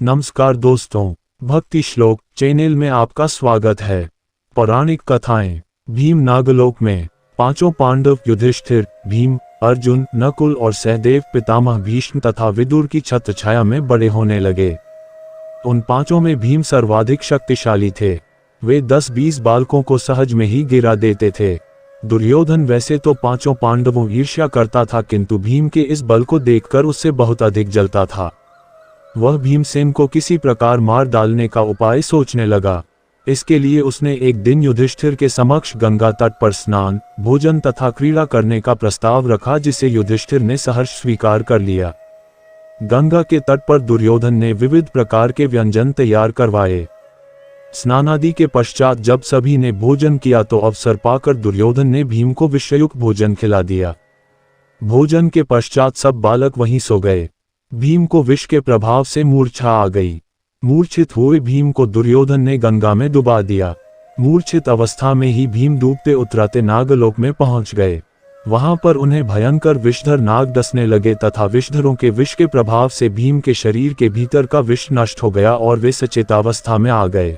नमस्कार दोस्तों, भक्ति श्लोक चैनल में आपका स्वागत है। पौराणिक कथाएं। भीम नागलोक में पांचों पांडव युधिष्ठिर, भीम, अर्जुन, नकुल और सहदेव पितामह भीष्म तथा विदुर की छत्रछाया में बड़े होने लगे। उन पांचों में भीम सर्वाधिक शक्तिशाली थे। वे 10-20 बालकों को सहज में ही गिरा देते थे। दुर्योधन वैसे तो पांचों पांडवों ईर्ष्या करता था, किंतु भीम के इस बल को देखकर उससे बहुत अधिक जलता था। वह भीमसेन को किसी प्रकार मार डालने का उपाय सोचने लगा। इसके लिए उसने एक दिन युधिष्ठिर के समक्ष गंगा तट पर स्नान, भोजन तथा क्रीड़ा करने का प्रस्ताव रखा, जिसे युधिष्ठिर ने सहर्ष स्वीकार कर लिया। गंगा के तट पर दुर्योधन ने विविध प्रकार के व्यंजन तैयार करवाए। स्नानादि के पश्चात जब सभी ने भोजन किया तो अवसर पाकर दुर्योधन ने भीम को विषयुक्त भोजन खिला दिया। भोजन के पश्चात सब बालक वहीं सो गए। भीम को विष के प्रभाव से मूर्छा आ गई। मूर्छित हुए भीम को दुर्योधन ने गंगा में डुबा दिया। मूर्छित अवस्था में ही भीम डूबते उतराते नागलोक में पहुंच गए। वहां पर उन्हें भयंकर विषधर नाग डसने लगे तथा विषधरों के विष के प्रभाव से भीम के शरीर के भीतर का विष नष्ट हो गया और वे सचेतावस्था में आ गए।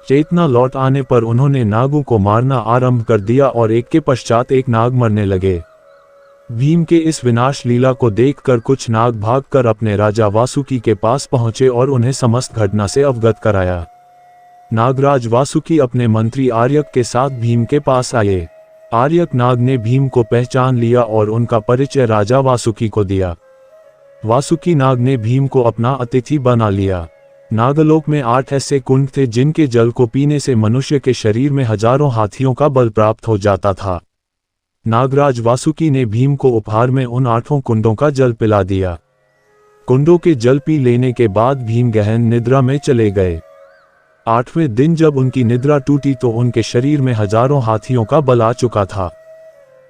चेतना लौट आने पर उन्होंने नागों को मारना आरंभ कर दिया और एक के पश्चात एक नाग मरने लगे। भीम के इस विनाश लीला को देखकर कुछ नाग भागकर अपने राजा वासुकी के पास पहुंचे और उन्हें समस्त घटना से अवगत कराया। नागराज वासुकी अपने मंत्री आर्यक के साथ भीम के पास आए। आर्यक नाग ने भीम को पहचान लिया और उनका परिचय राजा वासुकी को दिया। वासुकी नाग ने भीम को अपना अतिथि बना लिया। नागलोक में 8 ऐसे कुंड थे जिनके जल को पीने से मनुष्य के शरीर में हजारों हाथियों का बल प्राप्त हो जाता था। नागराज वासुकी ने भीम को उपहार में उन 8 कुंडों का जल पिला दिया। कुंडों के जल पी लेने के बाद भीम गहन निद्रा में चले गए। 8वें दिन जब उनकी निद्रा टूटी तो उनके शरीर में हजारों हाथियों का बल आ चुका था।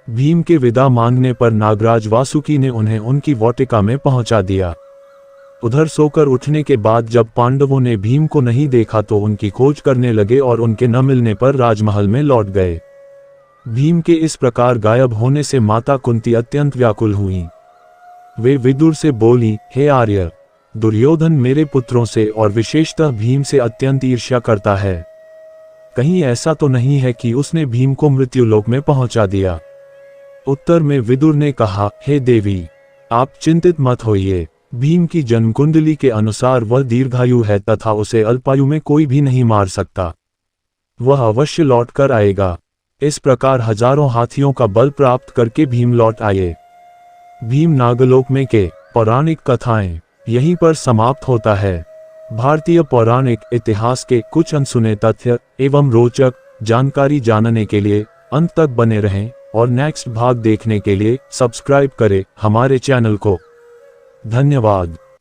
भीम के विदा मांगने पर नागराज वासुकी ने उन्हें उनकी वाटिका में पहुंचा दिया। उधर सोकर उठने के बाद जब पांडवों ने भीम को नहीं देखा तो उनकी खोज करने लगे और उनके न मिलने पर राजमहल में लौट गए। भीम के इस प्रकार गायब होने से माता कुंती अत्यंत व्याकुल हुईं। वे विदुर से बोली, हे आर्य, दुर्योधन मेरे पुत्रों से और विशेषतः भीम से अत्यंत ईर्ष्या करता है। कहीं ऐसा तो नहीं है कि उसने भीम को मृत्युलोक में पहुंचा दिया। उत्तर में विदुर ने कहा, हे देवी, आप चिंतित मत होइए। भीम की जन्मकुंडली के अनुसार वह दीर्घायु है तथा उसे अल्पायु में कोई भी नहीं मार सकता। वह अवश्य लौट कर आएगा। इस प्रकार हजारों हाथियों का बल प्राप्त करके भीम लौट आए। भीम नागलोक में के पौराणिक कथाएं यहीं पर समाप्त होता है। भारतीय पौराणिक इतिहास के कुछ अनसुने तथ्य एवं रोचक जानकारी जानने के लिए अंत तक बने रहें और नेक्स्ट भाग देखने के लिए सब्सक्राइब करें हमारे चैनल को। धन्यवाद।